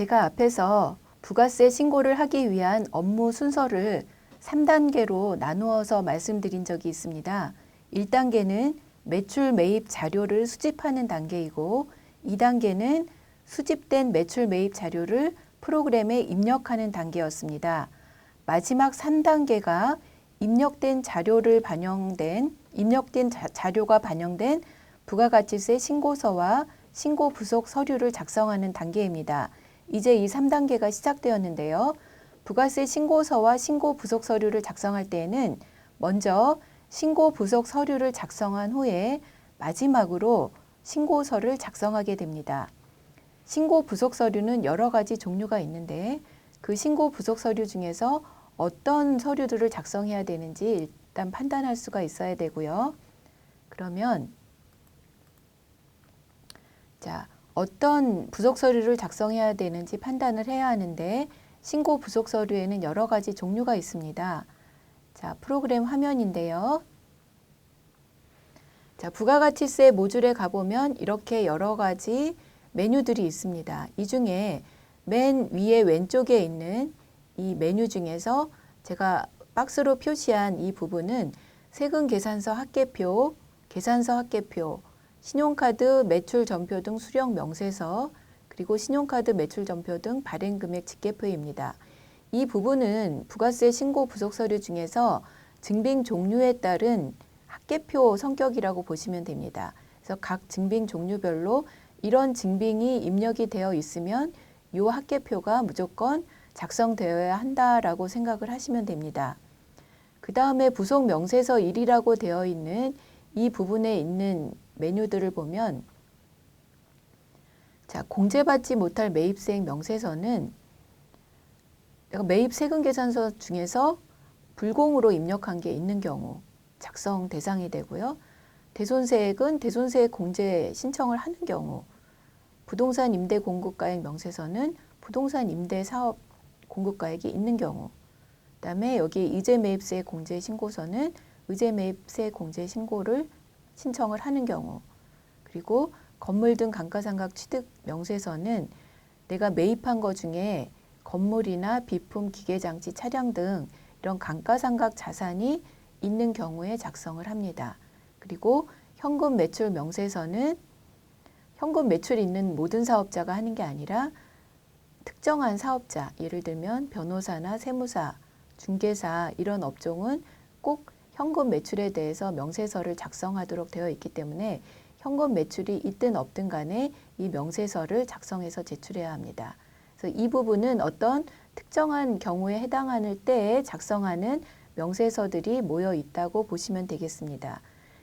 제가 앞에서 부가세 신고를 하기 위한 업무 순서를 3단계로 나누어서 말씀드린 적이 있습니다. 1단계는 매출 매입 자료를 수집하는 단계이고 2단계는 수집된 매출 매입 자료를 프로그램에 입력하는 단계였습니다. 마지막 3단계가 입력된 자료가 반영된 부가가치세 신고서와 신고 부속 서류를 작성하는 단계입니다. 이제 이 3단계가 시작되었는데요. 부가세 신고서와 신고 부속 서류를 작성할 때에는 먼저 신고 부속 서류를 작성한 후에 마지막으로 신고서를 작성하게 됩니다. 신고 부속 서류는 여러 가지 종류가 있는데 그 신고 부속 서류 중에서 어떤 서류들을 작성해야 되는지 일단 판단할 수가 있어야 되고요. 그러면 어떤 부속 서류를 작성해야 되는지 판단을 해야 하는데 신고 부속 서류에는 여러 가지 종류가 있습니다. 프로그램 화면인데요. 부가가치세 모듈에 가보면 이렇게 여러 가지 메뉴들이 있습니다. 이 중에 맨 위에 왼쪽에 있는 이 메뉴 중에서 제가 박스로 표시한 이 부분은 세금 계산서 합계표, 계산서 합계표, 신용카드 매출 전표 등 수령 명세서, 그리고 신용카드 매출 전표 등 발행 금액 집계표입니다. 이 부분은 부가세 신고 부속 서류 중에서 증빙 종류에 따른 합계표 성격이라고 보시면 됩니다. 그래서 각 증빙 종류별로 이런 증빙이 입력이 되어 있으면 이 합계표가 무조건 작성되어야 한다라고 생각을 하시면 됩니다. 그 다음에 부속 명세서 1이라고 되어 있는 이 부분에 있는 메뉴들을 보면 공제받지 못할 매입세액 명세서는 매입 세금 계산서 중에서 불공으로 입력한 게 있는 경우 작성 대상이 되고요. 대손세액은 대손세액 공제 신청을 하는 경우, 부동산 임대 공급가액 명세서는 부동산 임대 사업 공급가액이 있는 경우, 그다음에 여기 의제매입세 공제 신고서는 의제매입세 공제 신고를 신청을 하는 경우, 그리고 건물 등 감가상각 취득 명세서는 내가 매입한 것 중에 건물이나 비품, 기계장치, 차량 등 이런 감가상각 자산이 있는 경우에 작성을 합니다. 그리고 현금 매출 명세서는 현금 매출이 있는 모든 사업자가 하는 게 아니라 특정한 사업자, 예를 들면 변호사나 세무사, 중개사 이런 업종은 꼭 현금 매출에 대해서 명세서를 작성하도록 되어 있기 때문에 현금 매출이 있든 없든 간에 이 명세서를 작성해서 제출해야 합니다. 그래서 이 부분은 어떤 특정한 경우에 해당하는 때에 작성하는 명세서들이 모여 있다고 보시면 되겠습니다.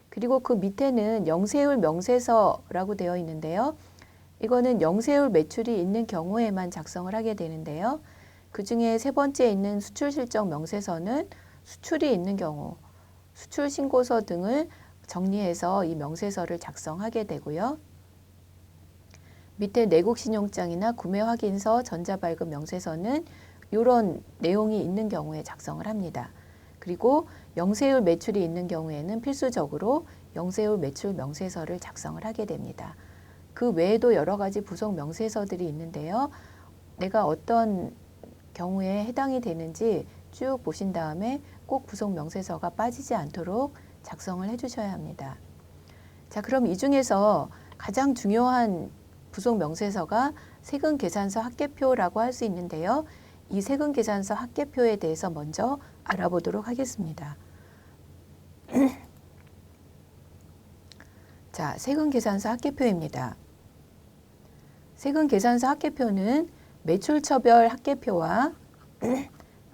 그리고 그 밑에는 영세율 명세서라고 되어 있는데요. 이거는 영세율 매출이 있는 경우에만 작성을 하게 되는데요. 그 중에 세 번째에 있는 수출실적 명세서는 수출이 있는 경우, 수출 신고서 등을 정리해서 이 명세서를 작성하게 되고요. 밑에 내국신용장이나 구매확인서, 전자발급 명세서는 이런 내용이 있는 경우에 작성을 합니다. 그리고 영세율 매출이 있는 경우에는 필수적으로 영세율 매출 명세서를 작성을 하게 됩니다. 그 외에도 여러 가지 부속 명세서들이 있는데요. 내가 어떤 경우에 해당이 되는지 쭉 보신 다음에 꼭 부속 명세서가 빠지지 않도록 작성을 해주셔야 합니다. 그럼 이 중에서 가장 중요한 부속 명세서가 세금 계산서 합계표라고 할 수 있는데요. 이 세금 계산서 합계표에 대해서 먼저 알아보도록 하겠습니다. 세금 계산서 합계표입니다. 세금 계산서 합계표는 매출처별 합계표와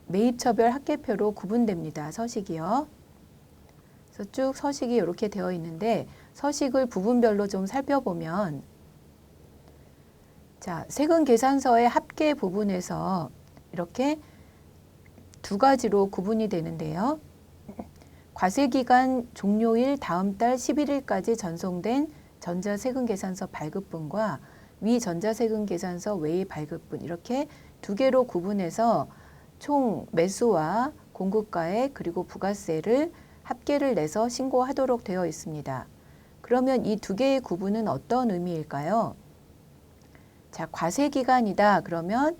매입처별 합계표로 구분됩니다. 서식이요. 그래서 쭉 서식이 이렇게 되어 있는데 서식을 부분별로 좀 살펴보면 세금 계산서의 합계 부분에서 이렇게 두 가지로 구분이 되는데요. 과세기간 종료일 다음 달 11일까지 전송된 전자세금계산서 발급분과 위 전자세금계산서 외의 발급분 이렇게 두 개로 구분해서 총 매수와 공급가액 그리고 부가세를 합계를 내서 신고하도록 되어 있습니다. 그러면 이 두 개의 구분은 어떤 의미일까요? 자, 과세 기간이다. 그러면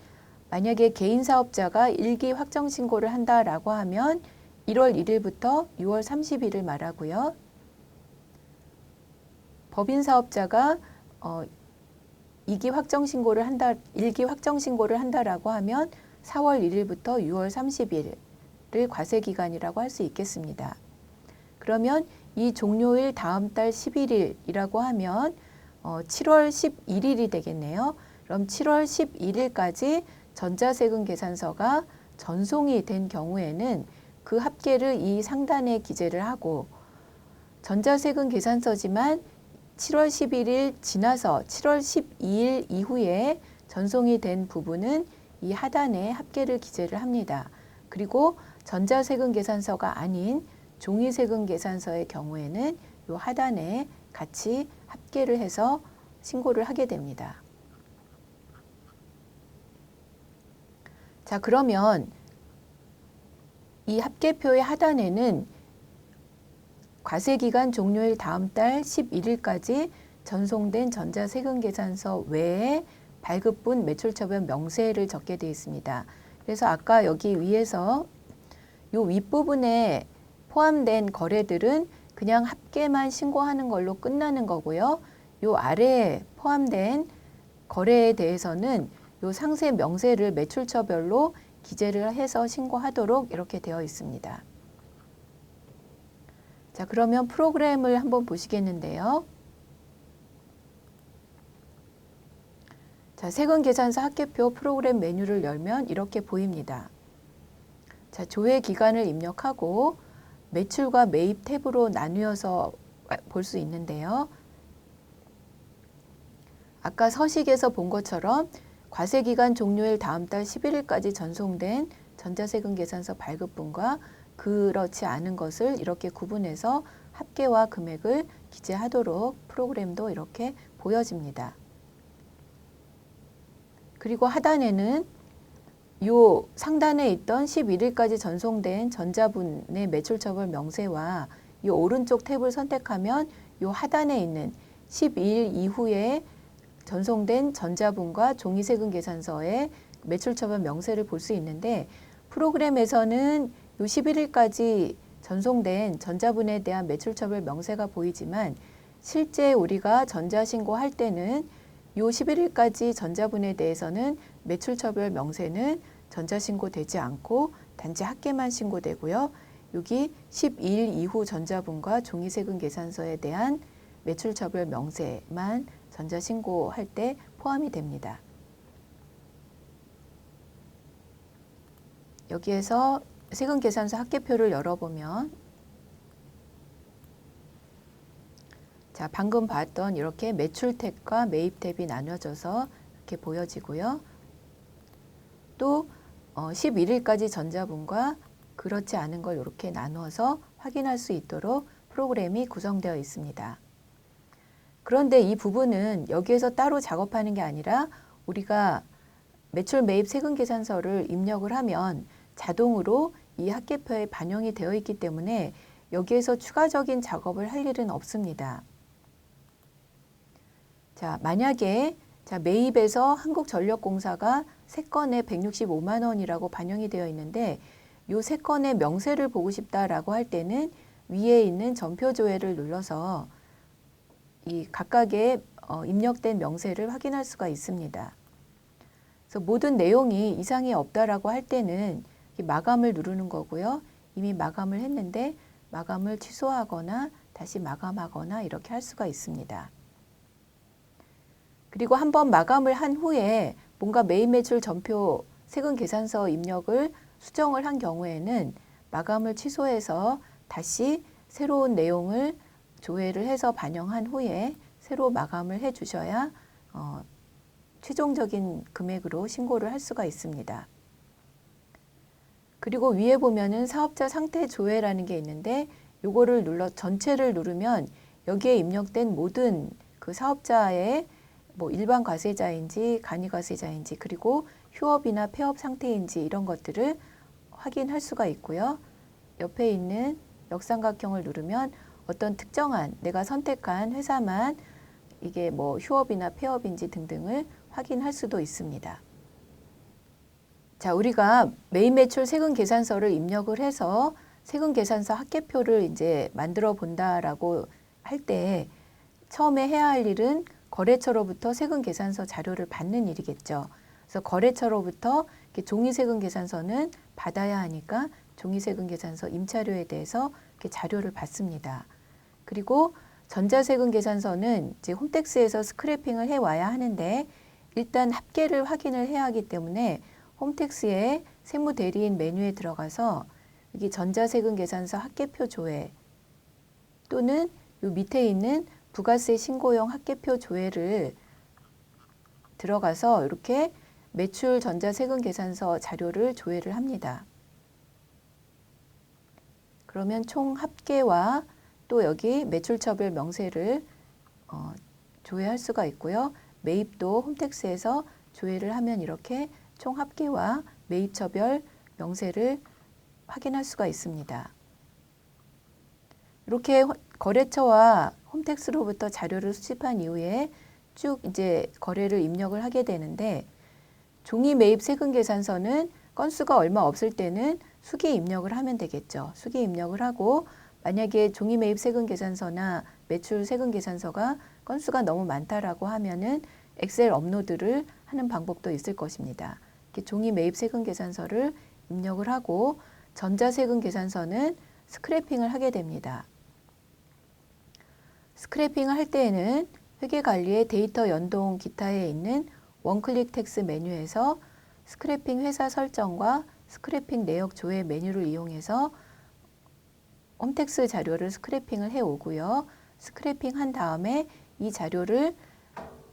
만약에 개인 사업자가 일기 확정 신고를 한다라고 하면 1월 1일부터 6월 30일을 말하고요. 법인 사업자가 일기 확정 신고를 한다라고 하면 4월 1일부터 6월 30일을 과세 기간이라고 할 수 있겠습니다. 그러면 이 종료일 다음 달 11일이라고 하면 7월 11일이 되겠네요. 그럼 7월 11일까지 전자세금 계산서가 전송이 된 경우에는 그 합계를 이 상단에 기재를 하고, 전자세금 계산서지만 7월 11일 지나서 7월 12일 이후에 전송이 된 부분은 이 하단에 합계를 기재를 합니다. 그리고 전자세금 계산서가 아닌 종이세금 계산서의 경우에는 이 하단에 같이 합계를 해서 신고를 하게 됩니다. 자, 그러면 이 합계표의 하단에는 과세기간 종료일 다음 달 11일까지 전송된 전자세금 계산서 외에 발급분 매출처분 명세를 적게 되어 있습니다. 그래서 아까 여기 위에서 이 윗부분에 포함된 거래들은 그냥 합계만 신고하는 걸로 끝나는 거고요. 이 아래에 포함된 거래에 대해서는 이 상세 명세를 매출처별로 기재를 해서 신고하도록 이렇게 되어 있습니다. 자, 그러면 프로그램을 한번 보시겠는데요. 자, 세금계산서 합계표 프로그램 메뉴를 열면 이렇게 보입니다. 자, 조회 기간을 입력하고 매출과 매입 탭으로 나누어서 볼 수 있는데요. 아까 서식에서 본 것처럼 과세기간 종료일 다음 달 11일까지 전송된 전자세금 계산서 발급분과 그렇지 않은 것을 이렇게 구분해서 합계와 금액을 기재하도록 프로그램도 이렇게 보여집니다. 그리고 하단에는 이 상단에 있던 11일까지 전송된 전자분의 매출처벌 명세와 이 오른쪽 탭을 선택하면 이 하단에 있는 12일 이후에 전송된 전자분과 종이세금 계산서의 매출처분 명세를 볼 수 있는데, 프로그램에서는 이 11일까지 전송된 전자분에 대한 매출처분 명세가 보이지만 실제 우리가 전자신고할 때는 이 11일까지 전자분에 대해서는 매출처분 명세는 전자신고되지 않고 단지 합계만 신고되고요. 여기 12일 이후 전자분과 종이세금 계산서에 대한 매출처분 명세만 전자신고할 때 포함이 됩니다. 여기에서 세금계산서 합계표를 열어보면, 자, 방금 봤던 이렇게 매출 탭과 매입 탭이 나눠져서 이렇게 보여지고요. 또 11일까지 전자분과 그렇지 않은 걸 이렇게 나누어서 확인할 수 있도록 프로그램이 구성되어 있습니다. 그런데 이 부분은 여기에서 따로 작업하는 게 아니라 우리가 매출 매입 세금 계산서를 입력을 하면 자동으로 이 합계표에 반영이 되어 있기 때문에 여기에서 추가적인 작업을 할 일은 없습니다. 자, 만약에 매입에서 한국전력공사가 3건에 165만 원이라고 반영이 되어 있는데 이 3건의 명세를 보고 싶다라고 할 때는 위에 있는 전표 조회를 눌러서 이 각각의 입력된 명세를 확인할 수가 있습니다. 그래서 모든 내용이 이상이 없다라고 할 때는 마감을 누르는 거고요. 이미 마감을 했는데 마감을 취소하거나 다시 마감하거나 이렇게 할 수가 있습니다. 그리고 한번 마감을 한 후에 뭔가 매입 매출 전표 세금 계산서 입력을 수정을 한 경우에는 마감을 취소해서 다시 새로운 내용을 조회를 해서 반영한 후에 새로 마감을 해 주셔야 최종적인 금액으로 신고를 할 수가 있습니다. 그리고 위에 보면은 사업자 상태 조회라는 게 있는데 요거를 전체를 누르면 여기에 입력된 모든 그 사업자의 뭐 일반 과세자인지 간이 과세자인지 그리고 휴업이나 폐업 상태인지 이런 것들을 확인할 수가 있고요. 옆에 있는 역삼각형을 누르면 어떤 특정한 내가 선택한 회사만 이게 뭐 휴업이나 폐업인지 등등을 확인할 수도 있습니다. 자, 우리가 매입 매출 세금 계산서를 입력을 해서 세금 계산서 합계표를 이제 만들어 본다라고 할 때 처음에 해야 할 일은 거래처로부터 세금 계산서 자료를 받는 일이겠죠. 그래서 거래처로부터 종이 세금 계산서는 받아야 하니까 종이 세금 계산서 임차료에 대해서 이렇게 자료를 받습니다. 그리고 전자세금 계산서는 이제 홈택스에서 스크래핑을 해 와야 하는데 일단 합계를 확인을 해야 하기 때문에 홈택스의 세무대리인 메뉴에 들어가서 여기 전자세금 계산서 합계표 조회 또는 요 밑에 있는 부가세 신고용 합계표 조회를 들어가서 이렇게 매출 전자세금 계산서 자료를 조회를 합니다. 그러면 총 합계와 또 여기 매출처별 명세를 조회할 수가 있고요. 매입도 홈택스에서 조회를 하면 이렇게 총 합계와 매입처별 명세를 확인할 수가 있습니다. 이렇게 거래처와 홈택스로부터 자료를 수집한 이후에 쭉 이제 거래를 입력을 하게 되는데 종이 매입 세금 계산서는 건수가 얼마 없을 때는 수기 입력을 하면 되겠죠. 수기 입력을 하고 만약에 종이 매입 세금 계산서나 매출 세금 계산서가 건수가 너무 많다라고 하면은 엑셀 업로드를 하는 방법도 있을 것입니다. 이렇게 종이 매입 세금 계산서를 입력을 하고 전자세금 계산서는 스크래핑을 하게 됩니다. 스크래핑을 할 때에는 회계관리의 데이터 연동 기타에 있는 원클릭 텍스 메뉴에서 스크래핑 회사 설정과 스크래핑 내역 조회 메뉴를 이용해서 홈택스 자료를 스크래핑을 해 오고요. 스크래핑 한 다음에 이 자료를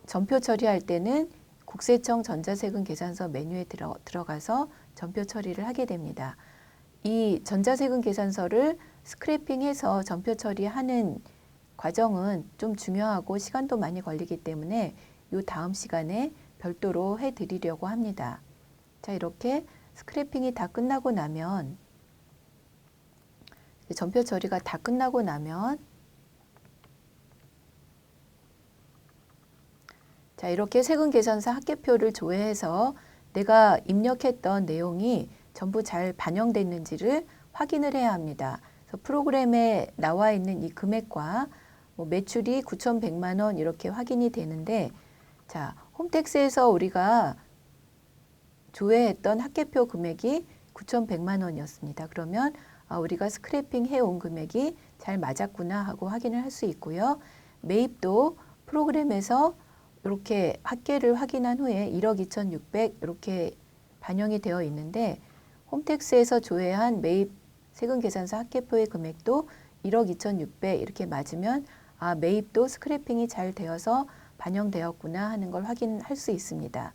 전표 처리할 때는 국세청 전자세금 계산서 메뉴에 들어가서 전표 처리를 하게 됩니다. 이 전자세금 계산서를 스크래핑해서 전표 처리하는 과정은 좀 중요하고 시간도 많이 걸리기 때문에 이 다음 시간에 별도로 해드리려고 합니다. 자, 이렇게 스크래핑이 다 끝나고 나면 전표 처리가 다 끝나고 나면 자, 이렇게 세금 계산서 합계표를 조회해서 내가 입력했던 내용이 전부 잘 반영됐는지를 확인을 해야 합니다. 그래서 프로그램에 나와 있는 이 금액과 매출이 9,100만 원 이렇게 확인이 되는데 자, 홈택스에서 우리가 조회했던 합계표 금액이 9,100만 원이었습니다. 그러면 우리가 스크래핑 해온 금액이 잘 맞았구나 하고 확인을 할 수 있고요. 매입도 프로그램에서 이렇게 합계를 확인한 후에 1억 2,600 이렇게 반영이 되어 있는데 홈택스에서 조회한 매입 세금 계산서 합계표의 금액도 1억 2,600 이렇게 맞으면 매입도 스크래핑이 잘 되어서 반영되었구나 하는 걸 확인할 수 있습니다.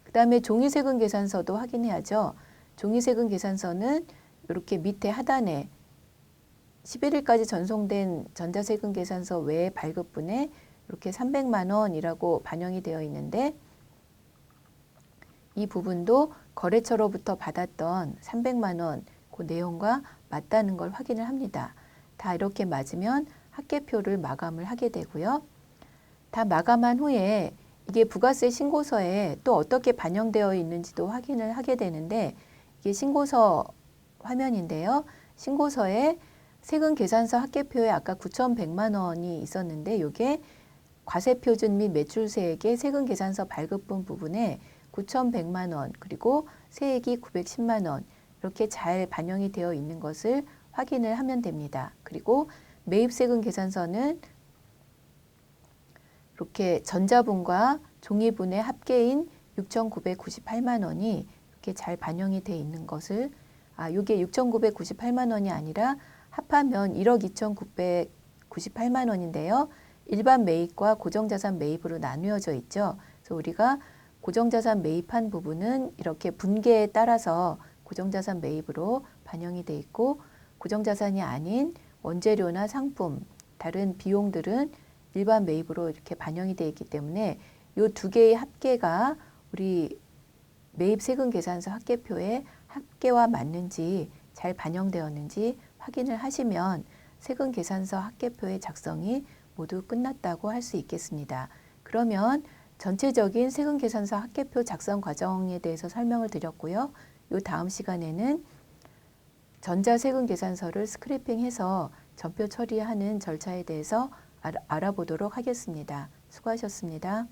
그 다음에 종이세금 계산서도 확인해야죠. 종이세금 계산서는 이렇게 밑에 하단에 11일까지 전송된 전자세금 계산서 외에 발급분에 이렇게 300만 원이라고 반영이 되어 있는데 이 부분도 거래처로부터 받았던 300만 원 그 내용과 맞다는 걸 확인을 합니다. 다 이렇게 맞으면 합계표를 마감을 하게 되고요. 다 마감한 후에 이게 부가세 신고서에 또 어떻게 반영되어 있는지도 확인을 하게 되는데 이게 신고서 화면인데요. 신고서에 세금 계산서 합계표에 아까 9,100만 원이 있었는데 이게 과세표준 및 매출세액의 세금 계산서 발급분 부분에 9,100만 원 그리고 세액이 910만 원 이렇게 잘 반영이 되어 있는 것을 확인을 하면 됩니다. 그리고 매입세금 계산서는 이렇게 전자분과 종이분의 합계인 6,998만 원이 이렇게 잘 반영이 되어 있는 것을 이게 6,998만 원이 아니라 합하면 1억 2,998만 원인데요. 일반 매입과 고정자산 매입으로 나누어져 있죠. 그래서 우리가 고정자산 매입한 부분은 이렇게 분계에 따라서 고정자산 매입으로 반영이 돼 있고 고정자산이 아닌 원재료나 상품, 다른 비용들은 일반 매입으로 이렇게 반영이 되어 있기 때문에 이 두 개의 합계가 우리 매입 세금 계산서 합계표에 합계와 맞는지 잘 반영되었는지 확인을 하시면 세금 계산서 합계표의 작성이 모두 끝났다고 할 수 있겠습니다. 그러면 전체적인 세금계산서 합계표 작성 과정에 대해서 설명을 드렸고요. 요 다음 시간에는 전자세금계산서를 스크래핑해서 전표 처리하는 절차에 대해서 알아보도록 하겠습니다. 수고하셨습니다.